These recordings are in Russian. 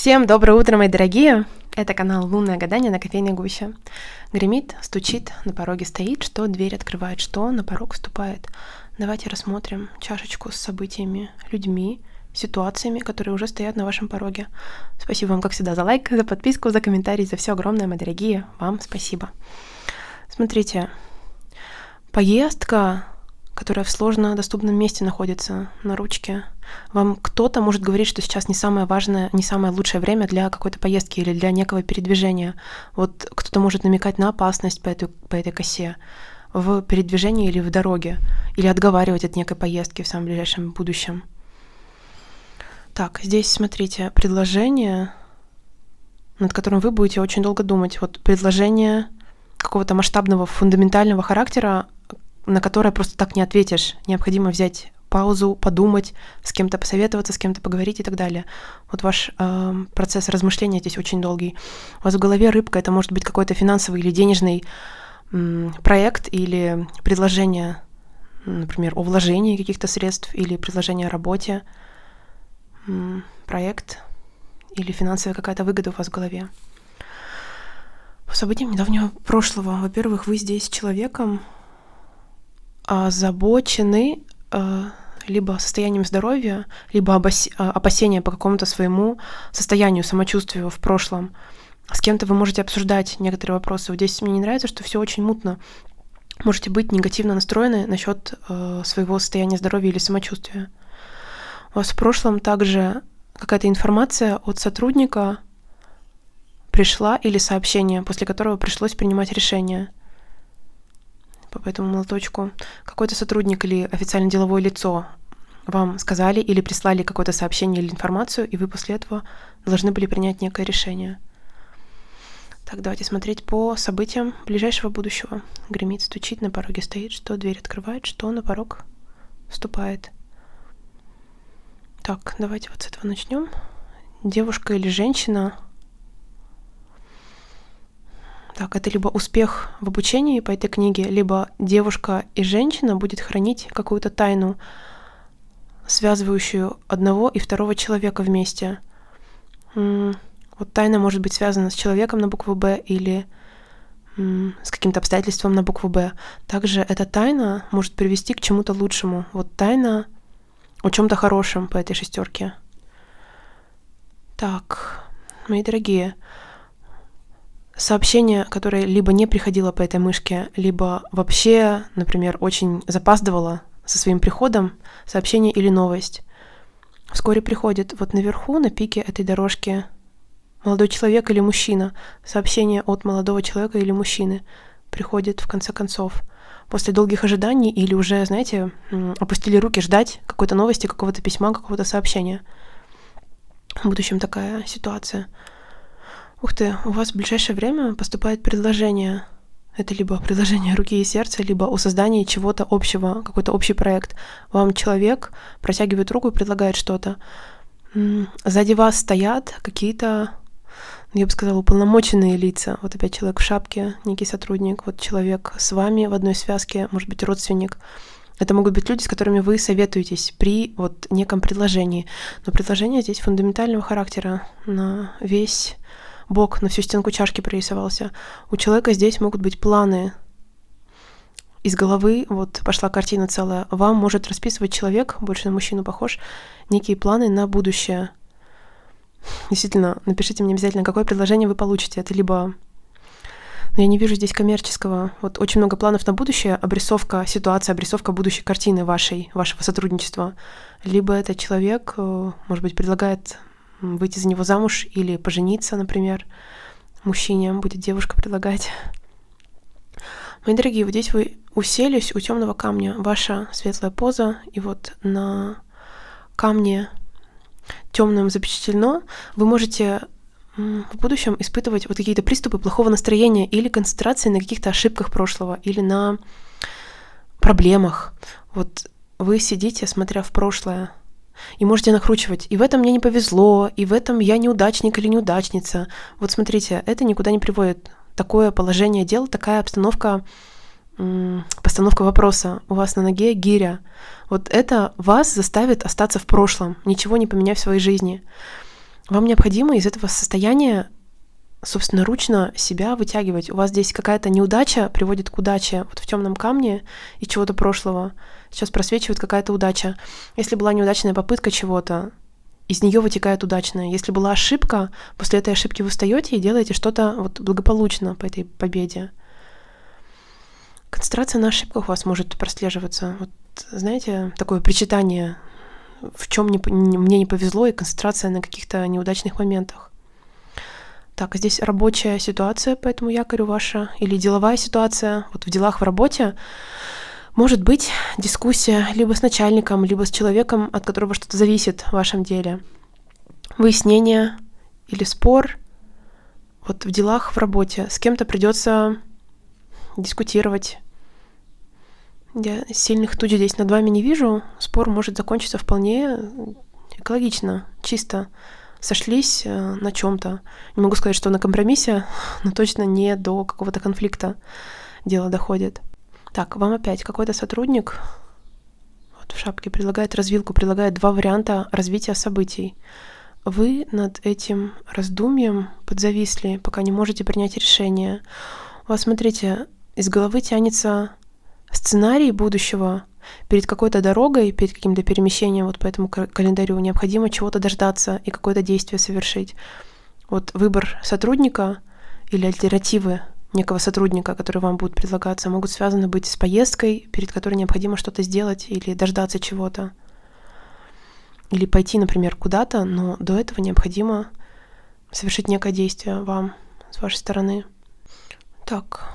Всем доброе утро, мои дорогие! Это канал «Лунное гадание» на кофейной гуще. Гремит, стучит, на пороге стоит, что дверь открывает, что на порог вступает. Давайте рассмотрим чашечку с событиями, людьми, ситуациями, которые уже стоят на вашем пороге. Спасибо вам, как всегда, за лайк, за подписку, за комментарий, за все огромное, мои дорогие. Вам спасибо. Смотрите, поездка, которая в сложно доступном месте находится, на ручке. Вам кто-то может говорить, что сейчас не самое важное, не самое лучшее время для какой-то поездки или для некого передвижения. Вот кто-то может намекать на опасность по этой косе в передвижении или в дороге, или отговаривать от некой поездки в самом ближайшем будущем. Так, здесь, смотрите, предложение, над которым вы будете очень долго думать. Вот предложение какого-то масштабного, фундаментального характера, на которое просто так не ответишь. Необходимо взять паузу, подумать, с кем-то посоветоваться, с кем-то поговорить и так далее. Вот ваш процесс размышления здесь очень долгий. У вас в голове рыбка, это может быть какой-то финансовый или денежный проект или предложение, например, о вложении каких-то средств или предложение о работе, проект или финансовая какая-то выгода у вас в голове. По событиям недавнего прошлого, во-первых, вы здесь с человеком озабочены либо состоянием здоровья, либо опасения по какому-то своему состоянию, самочувствию в прошлом. С кем-то вы можете обсуждать некоторые вопросы. Вот здесь мне не нравится, что все очень мутно. Можете быть негативно настроены насчет своего состояния здоровья или самочувствия. У вас в прошлом также какая-то информация от сотрудника пришла или сообщение, после которого пришлось принимать решение. По этому молоточку. Какой-то сотрудник или официально деловое лицо вам сказали или прислали какое-то сообщение или информацию, и вы после этого должны были принять некое решение. Так, давайте смотреть по событиям ближайшего будущего. Гремит, стучит, на пороге стоит, что дверь открывает, что на порог вступает. Так, давайте вот с этого начнем. Девушка или женщина. Так, это либо успех в обучении по этой книге, либо девушка и женщина будет хранить какую-то тайну, связывающую одного и второго человека вместе. Вот тайна может быть связана с человеком на букву «Б» или с каким-то обстоятельством на букву «Б». Также эта тайна может привести к чему-то лучшему. Вот тайна о чем-то хорошем по этой шестерке. Так, мои дорогие, сообщение, которое либо не приходило по этой мышке, либо вообще, например, очень запаздывало со своим приходом, сообщение или новость, вскоре приходит. Вот наверху, на пике этой дорожки, молодой человек или мужчина, сообщение от молодого человека или мужчины приходит в конце концов. После долгих ожиданий или уже, знаете, опустили руки ждать какой-то новости, какого-то письма, какого-то сообщения. В будущем такая ситуация. Ух ты, у вас в ближайшее время поступает предложение. Это либо предложение руки и сердца, либо о создании чего-то общего, какой-то общий проект. Вам человек протягивает руку и предлагает что-то. Сзади вас стоят какие-то, я бы сказала, уполномоченные лица. Вот опять человек в шапке, некий сотрудник, вот человек с вами в одной связке, может быть, родственник. Это могут быть люди, с которыми вы советуетесь при вот неком предложении. Но предложение здесь фундаментального характера на весь бок, на всю стенку чашки прорисовался. У человека здесь могут быть планы. Из головы вот пошла картина целая. Вам может расписывать человек, больше на мужчину похож, некие планы на будущее. Действительно, напишите мне обязательно, какое предложение вы получите. Это либо... Я не вижу здесь коммерческого. Вот очень много планов на будущее, обрисовка ситуации, обрисовка будущей картины вашего сотрудничества. Либо этот человек, может быть, предлагает выйти за него замуж или пожениться, например. Мужчине будет девушка предлагать. Мои дорогие, вот здесь вы уселись у темного камня. Ваша светлая поза, и вот на камне темном запечатлено. Вы можете в будущем испытывать вот какие-то приступы плохого настроения или концентрации на каких-то ошибках прошлого, или на проблемах. Вот вы сидите, смотря в прошлое, и можете накручивать. И в этом мне не повезло, и в этом я неудачник или неудачница. Вот смотрите, это никуда не приводит. Такое положение дел, такая обстановка, постановка вопроса. У вас на ноге гиря. Вот это вас заставит остаться в прошлом, ничего не поменяв в своей жизни. Вам необходимо из этого состояния собственноручно себя вытягивать. У вас здесь какая-то неудача приводит к удаче. Вот в темном камне из чего-то прошлого сейчас просвечивает какая-то удача. Если была неудачная попытка чего-то, из нее вытекает удачное. Если была ошибка, после этой ошибки вы встаете и делаете что-то вот благополучно по этой победе. Концентрация на ошибках у вас может прослеживаться. Вот, знаете, такое причитание, в чем мне не повезло, и концентрация на каких-то неудачных моментах. Так, здесь рабочая ситуация по этому якорю ваша, или деловая ситуация. Вот в делах в работе может быть дискуссия либо с начальником, либо с человеком, от которого что-то зависит в вашем деле. Выяснение или спор. Вот в делах в работе с кем-то придется дискутировать. Я сильных туч здесь над вами не вижу. Спор может закончиться вполне экологично, чисто. Сошлись на чем-то. Не могу сказать, что на компромиссе, но точно не до какого-то конфликта дело доходит. Так, вам опять какой-то сотрудник вот в шапке предлагает развилку, предлагает 2 варианта развития событий. Вы над этим раздумьем подзависли, пока не можете принять решение. У вас, смотрите, из головы тянется сценарий будущего. Перед какой-то дорогой, перед каким-то перемещением вот по этому календарю необходимо чего-то дождаться и какое-то действие совершить. Вот выбор сотрудника или альтернативы некого сотрудника, который вам будет предлагаться, могут связаны быть с поездкой, перед которой необходимо что-то сделать или дождаться чего-то. Или пойти, например, куда-то, но до этого необходимо совершить некое действие вам с вашей стороны. Так.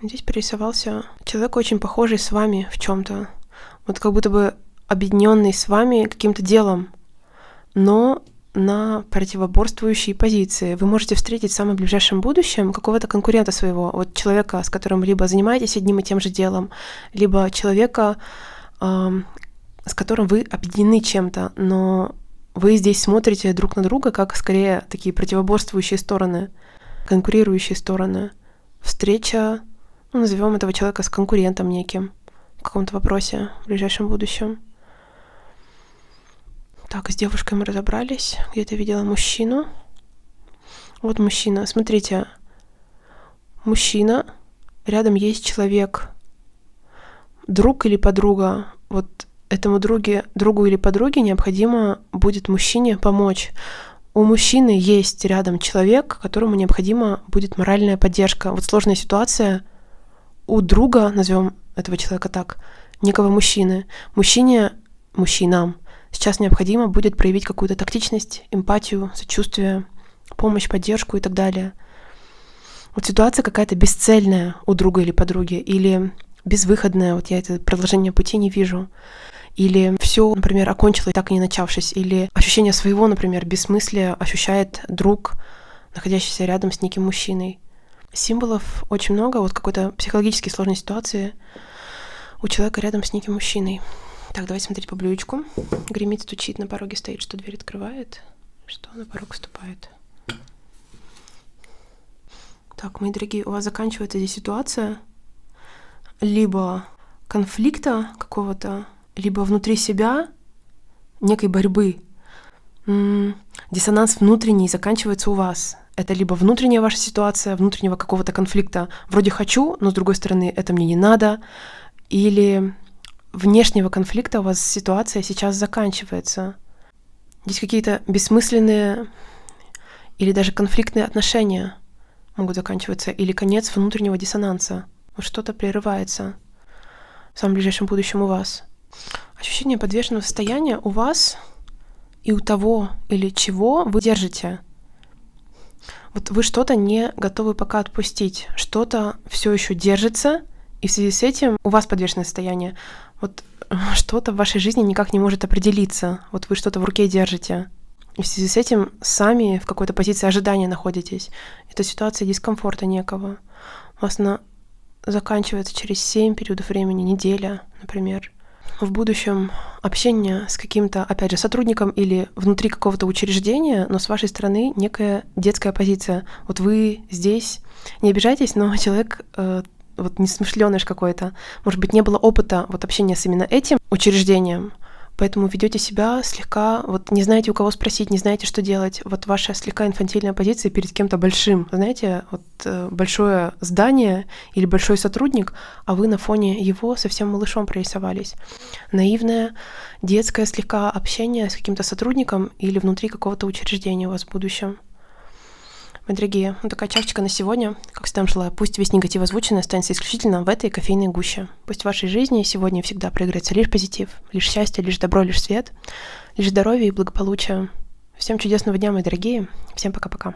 Здесь прорисовался человек, очень похожий с вами в чем-то. Вот как будто бы объединенный с вами каким-то делом, но на противоборствующей позиции. Вы можете встретить в самом ближайшем будущем какого-то конкурента своего, вот человека, с которым либо занимаетесь одним и тем же делом, либо человека, с которым вы объединены чем-то, но вы здесь смотрите друг на друга как скорее такие противоборствующие стороны, конкурирующие стороны. Встреча, назовем этого человека с конкурентом неким в каком-то вопросе в ближайшем будущем. Так, с девушкой мы разобрались. Где-то видела мужчину. Вот мужчина. Смотрите. Мужчина. Рядом есть человек. Друг или подруга. Вот этому другу или подруге необходимо будет мужчине помочь. У мужчины есть рядом человек, которому необходима будет моральная поддержка. Вот сложная ситуация. У друга, назовем этого человека так, некого мужчины. Мужчинам сейчас необходимо будет проявить какую-то тактичность, эмпатию, сочувствие, помощь, поддержку и так далее. Вот ситуация какая-то бесцельная у друга или подруги, или безвыходная, вот я это продолжение пути не вижу. Или все, например, окончилось, так и не начавшись. Или ощущение своего, например, бессмыслия ощущает друг, находящийся рядом с неким мужчиной. Символов очень много, вот какой-то психологически сложной ситуации у человека рядом с неким мужчиной. Так, давайте смотреть по блюдечку. Гремит, стучит, на пороге стоит, что дверь открывает, что на порог вступает. Так, мои дорогие, у вас заканчивается здесь ситуация либо конфликта какого-то, либо внутри себя некой борьбы. Диссонанс внутренний заканчивается у вас. Это либо внутренняя ваша ситуация, внутреннего какого-то конфликта. Вроде хочу, но с другой стороны, это мне не надо. Или внешнего конфликта у вас ситуация сейчас заканчивается. Здесь какие-то бессмысленные или даже конфликтные отношения могут заканчиваться. Или конец внутреннего диссонанса. Вот что-то прерывается в самом ближайшем будущем у вас. Ощущение подвешенного состояния у вас и у того или чего вы держите. Вот вы что-то не готовы пока отпустить, что-то все еще держится, и в связи с этим у вас подвешенное состояние. Вот что-то в вашей жизни никак не может определиться. Вот вы что-то в руке держите, и в связи с этим сами в какой-то позиции ожидания находитесь. Это ситуация дискомфорта некого. У вас она заканчивается через 7 периодов времени, неделя, например. В будущем общение с каким-то, опять же, сотрудником или внутри какого-то учреждения, но с вашей стороны некая детская позиция. Вот вы здесь, не обижайтесь, но человек вот несмышленыш какой-то. Может быть, не было опыта вот общения с именно этим учреждением, поэтому ведете себя слегка, вот не знаете, у кого спросить, не знаете, что делать. Вот ваша слегка инфантильная позиция перед кем-то большим. Знаете, вот большое здание или большой сотрудник, а вы на фоне его совсем малышом прорисовались. Наивное, детское слегка общение с каким-то сотрудником или внутри какого-то учреждения у вас в будущем. Мои дорогие, вот такая чашечка на сегодня. Как всегда, желаю, пусть весь негатив озвученный останется исключительно в этой кофейной гуще. Пусть в вашей жизни сегодня и всегда проиграется лишь позитив, лишь счастье, лишь добро, лишь свет, лишь здоровье и благополучие. Всем чудесного дня, мои дорогие. Всем пока-пока.